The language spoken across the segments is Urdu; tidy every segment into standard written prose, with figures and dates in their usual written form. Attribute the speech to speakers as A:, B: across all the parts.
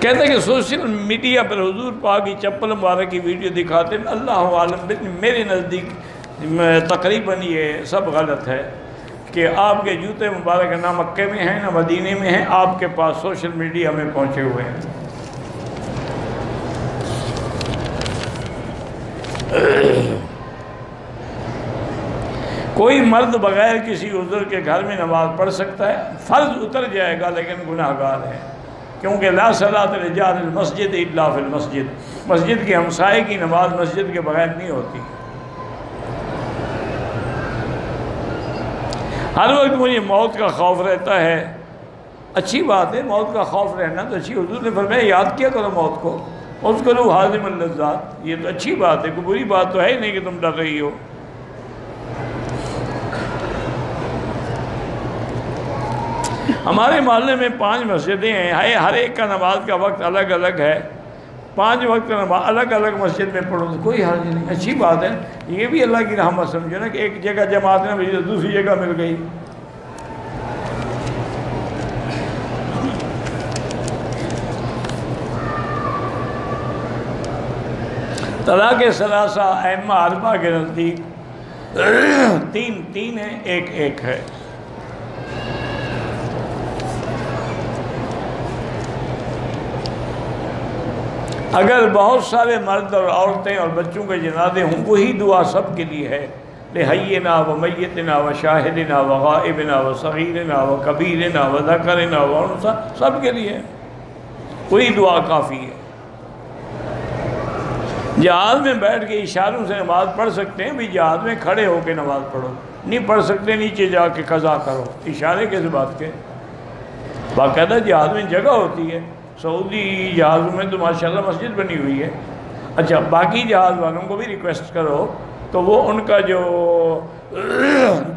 A: کہتے ہیں کہ سوشل میڈیا پر حضور پاک کی چپل مبارک کی ویڈیو دکھاتے ہیں، اللہ عالم میرے نزدیک تقریباً یہ سب غلط ہے کہ آپ کے جوتے مبارک نہ مکے میں ہیں نہ مدینے میں ہیں، آپ کے پاس سوشل میڈیا میں پہنچے ہوئے ہیں۔ کوئی مرد بغیر کسی عذر کے گھر میں نماز پڑھ سکتا ہے، فرض اتر جائے گا لیکن گناہ گار ہے، کیونکہ لا صلاۃ لجار المسجد الا فی المسجد، مسجد کے ہمسائے کی نماز مسجد کے بغیر نہیں ہوتی۔ ہر وقت مجھے موت کا خوف رہتا ہے، اچھی بات ہے موت کا خوف رہنا تو اچھی، حضور نے فرمایا یاد کیا کرو موت کو، اذکروا حازم اللذات، یہ تو اچھی بات ہے، کوئی بری بات تو ہے ہی نہیں کہ تم ڈر رہی ہو۔ ہمارے محلے میں 5 مسجدیں ہیں، ہر ایک کا نماز کا وقت الگ الگ ہے، 5 وقت کا نماز الگ الگ مسجد میں پڑھو تو کوئی حرج نہیں، اچھی بات ہے۔ یہ بھی اللہ کی رحمت سمجھو نا کہ ایک جگہ جماعت نہ ملی تو دوسری جگہ مل گئی۔ طلاق ثلاثہ ائمہ اربعہ کے نزدیک 3 ہے، ایک ہے۔ اگر بہت سارے مرد اور عورتیں اور بچوں کے جنازے ہوں، وہی دعا سب کے لیے ہے، لحینا و میتنا و شاہدنا و غائبنا و صغیرنا و کبیرنا و ذکرنا و انثیٰ، سب کے لیے وہی دعا کافی ہے۔ جہاز میں بیٹھ کے اشاروں سے نماز پڑھ سکتے ہیں، بھی جہاز میں کھڑے ہو کے نماز پڑھو، نہیں پڑھ سکتے نیچے جا کے قضا کرو، اشارے کیسے بات کے؟ باقاعدہ جہاز میں جگہ ہوتی ہے، سعودی جہازوں میں تو ماشاءاللہ مسجد بنی ہوئی ہے۔ اچھا باقی جہاز والوں کو بھی ریکویسٹ کرو تو وہ ان کا جو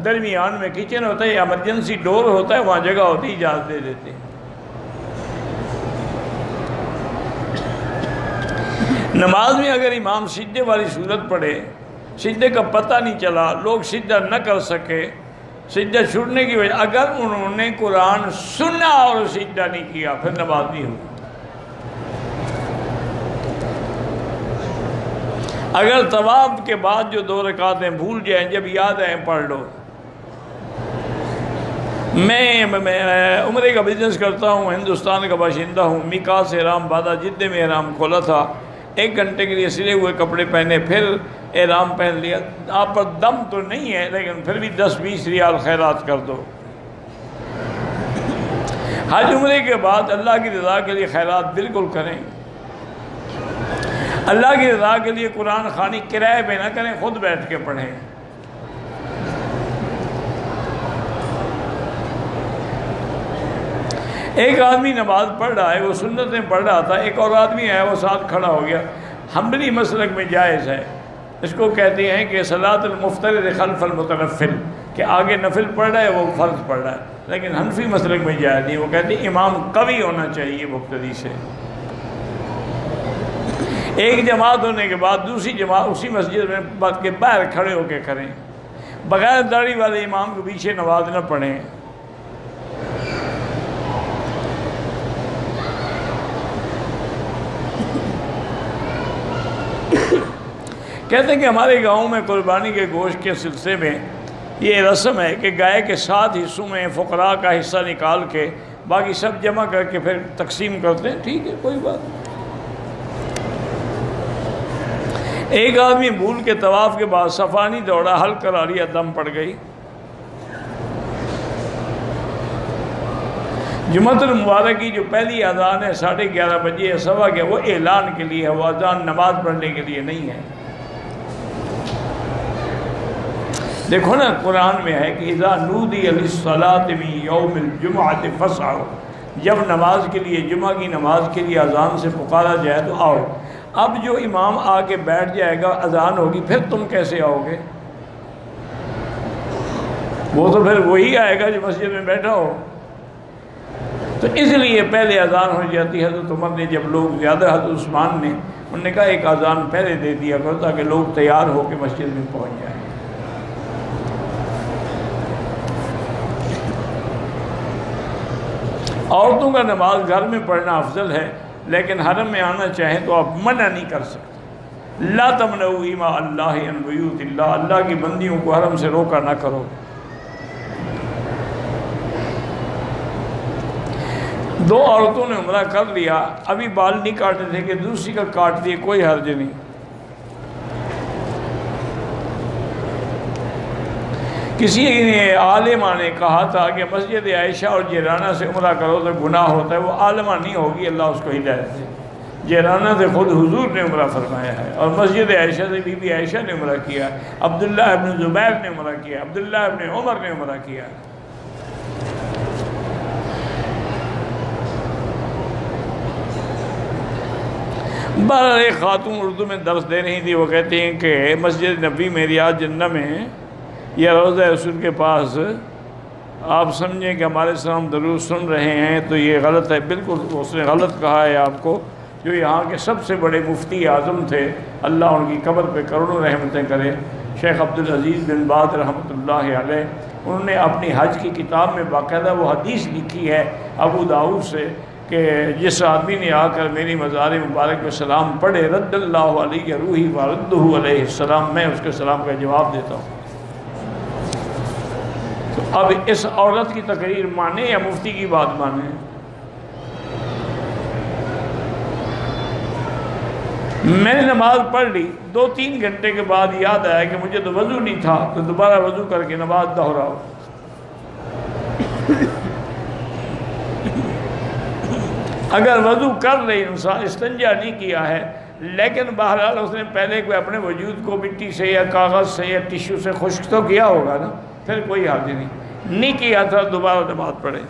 A: درمیان میں کچن ہوتا ہے یا ایمرجنسی ڈور ہوتا ہے وہاں جگہ ہوتی ہے، اجازت دے دیتے ہیں۔ نماز میں اگر امام سجدے والی صورت پڑھے، سجدے کا پتہ نہیں چلا، لوگ سجدہ نہ کر سکے، سجدہ چھوٹنے کی وجہ اگر انہوں نے قرآن سنا اور سجدہ نہیں کیا پھر نماز نہیں ہوگی۔ اگر طواف کے بعد جو 2 رکعتیں بھول جائیں، جب یاد آئیں پڑھ لو۔ میں عمرے کا بزنس کرتا ہوں، ہندوستان کا باشندہ ہوں، میقات سے احرام باندھا، جدے میں احرام کھولا تھا، 1 گھنٹے کے لیے سلے ہوئے کپڑے پہنے، پھر احرام پہن لیا۔ آپ پر دم تو نہیں ہے لیکن پھر بھی 10-20 ریال خیرات کر دو۔ حج عمرے کے بعد اللہ کی رضا کے لیے خیرات بالکل کریں، اللہ کی رضا کے لیے قرآن خوانی کرائے پہ نہ کریں، خود بیٹھ کے پڑھیں۔ ایک آدمی نماز پڑھ رہا ہے، وہ سنتیں پڑھ رہا تھا، ایک اور آدمی آیا وہ ساتھ کھڑا ہو گیا۔ حنبلی مسلک میں جائز ہے، اس کو کہتے ہیں کہ صلاۃ المفترض خلف المتنفل، کہ آگے نفل پڑھ رہا ہے وہ فرض پڑھ رہا ہے، لیکن حنفی مسلک میں جائز نہیں، وہ کہتے ہیں امام قوی ہونا چاہیے مقتدی سے۔ ایک جماعت ہونے کے بعد دوسری جماعت اسی مسجد میں کے باہر کھڑے ہو کے کریں، بغیر داڑھی والے امام کے پیچھے نماز نہ پڑھیں۔ کہتے ہیں کہ ہمارے گاؤں میں قربانی کے گوشت کے سلسلے میں یہ رسم ہے کہ گائے کے 7 حصوں میں فقراء کا حصہ نکال کے باقی سب جمع کر کے پھر تقسیم کرتے ہیں، ٹھیک ہے کوئی بات نہیں۔ ایک آدمی بھول کے طواف کے بعد صفا نہیں دوڑا، حلق کرا لیا، دم پڑ گئی۔ جمعۃ المبارک کی جو پہلی اذان ہے 11:30 بجے یا 11:15، وہ اعلان کے لیے ہے، وہ اذان نماز پڑھنے کے لیے نہیں ہے۔ دیکھو نا قرآن میں ہے کہ اذا نودی للصلاۃ من یوم الجمعۃ فاسعوا، جب نماز کے لیے جمعہ کی نماز کے لیے اذان سے پکارا جائے تو آؤ۔ اب جو امام آ کے بیٹھ جائے گا اذان ہوگی پھر تم کیسے آؤ گے؟ وہ تو پھر وہی آئے گا جو مسجد میں بیٹھا ہو۔ تو اس لیے پہلے اذان ہو جاتی ہے۔ حضرت عمر نے جب لوگ زیادہ، حضرت عثمان نے انہوں نے کہا ایک اذان پہلے دے دیا کرو تاکہ لوگ تیار ہو کے مسجد میں پہنچ جائیں۔ عورتوں کا نماز گھر میں پڑھنا افضل ہے، لیکن حرم میں آنا چاہیں تو آپ منع نہیں کر سکتے۔ لا تمنعوا اماء اللہ عن بیوت اللہ، اللہ کی بندیوں کو حرم سے روکا نہ کرو۔ دو عورتوں نے عمرہ کر لیا، ابھی بال نہیں کاٹے تھے کہ دوسری کا کاٹ دیے، کوئی حرج نہیں۔ کسی نے عالمہ نے کہا تھا کہ مسجد عائشہ اور جیرانہ سے عمرہ کرو تو گناہ ہوتا ہے، وہ عالمہ نہیں ہوگی، اللہ اس کو ہدایت دے۔ جیرانہ سے خود حضور نے عمرہ فرمایا ہے، اور مسجد عائشہ سے بی بی عائشہ نے عمرہ کیا، عبداللہ ابن زبیر نے عمرہ کیا، عبداللہ ابن عمر نے عمرہ کیا۔ بہرحال ایک خاتون اردو میں درس دے رہی تھی، وہ کہتی ہیں کہ مسجد نبی میں ریاض جنہ میں یا روضہ رسول کے پاس آپ سمجھیں کہ ہمارے سلام درود سن رہے ہیں تو یہ غلط ہے۔ بالکل اس نے غلط کہا ہے آپ کو۔ جو یہاں کے سب سے بڑے مفتی اعظم تھے، اللہ ان کی قبر پہ کروڑوں رحمتیں کرے، شیخ عبدالعزیز بن باز رحمۃ اللہ علیہ، انہوں نے اپنی حج کی کتاب میں باقاعدہ وہ حدیث لکھی ہے ابو داؤد سے کہ جس آدمی نے آ کر میری مزار مبارک پہ سلام پڑھے، رد اللہ علیہ روحی وردہ علیہ السلام، میں اس کے سلام کا جواب دیتا ہوں۔ تو اب اس عورت کی تقریر مانے یا مفتی کی بات مانے؟ میں نے نماز پڑھ لی، 2-3 گھنٹے کے بعد یاد آیا کہ مجھے تو وضو نہیں تھا، تو دوبارہ وضو کر کے نماز دہراؤ۔ اگر وضو کر لے انسان، استنجا نہیں کیا ہے، لیکن بہرحال اس نے پہلے کوئی اپنے وجود کو مٹی سے یا کاغذ سے یا ٹیشو سے خشک تو کیا ہوگا نا، پھر کوئی حرج نہیں کیا تھا، دوبارہ نماز پڑھے۔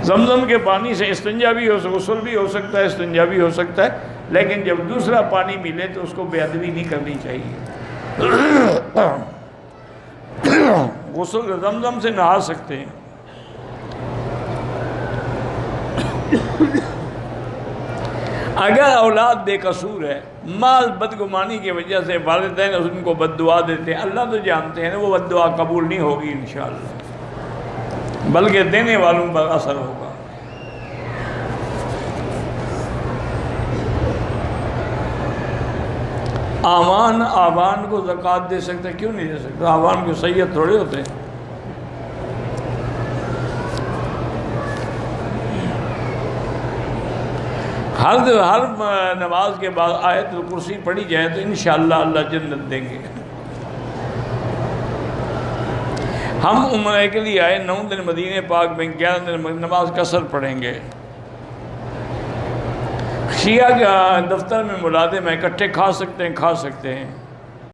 A: زمزم کے پانی سے استنجا بھی ہو، غسل بھی ہو سکتا ہے، استنجا بھی ہو سکتا ہے، لیکن جب دوسرا پانی ملے تو اس کو بے ادبی نہیں کرنی چاہیے۔ غسل زمزم سے نہا سکتے ہیں۔ اگر اولاد بے قصور ہے، مال بدگمانی کی وجہ سے والدین ان کو بد دعا دیتے ہیں، اللہ تو جانتے ہیں وہ بد دعا قبول نہیں ہوگی انشاءاللہ، بلکہ دینے والوں پر اثر ہوگا۔ آوان کو زکوٰۃ دے سکتا ہے، کیوں نہیں دے سکتا؟ آوان کو سید تھوڑے ہوتے ہیں۔ ہر نماز کے بعد آیت الکرسی پڑھی جائے تو انشاءاللہ اللہ جنت دیں گے۔ ہم عمرہ کے لیے آئے، 9 دن مدینہ پاک میں، 11 دن نماز قصر پڑھیں گے۔ شیعہ کے دفتر میں ملازم ہیں، اکٹھے کھا سکتے ہیں۔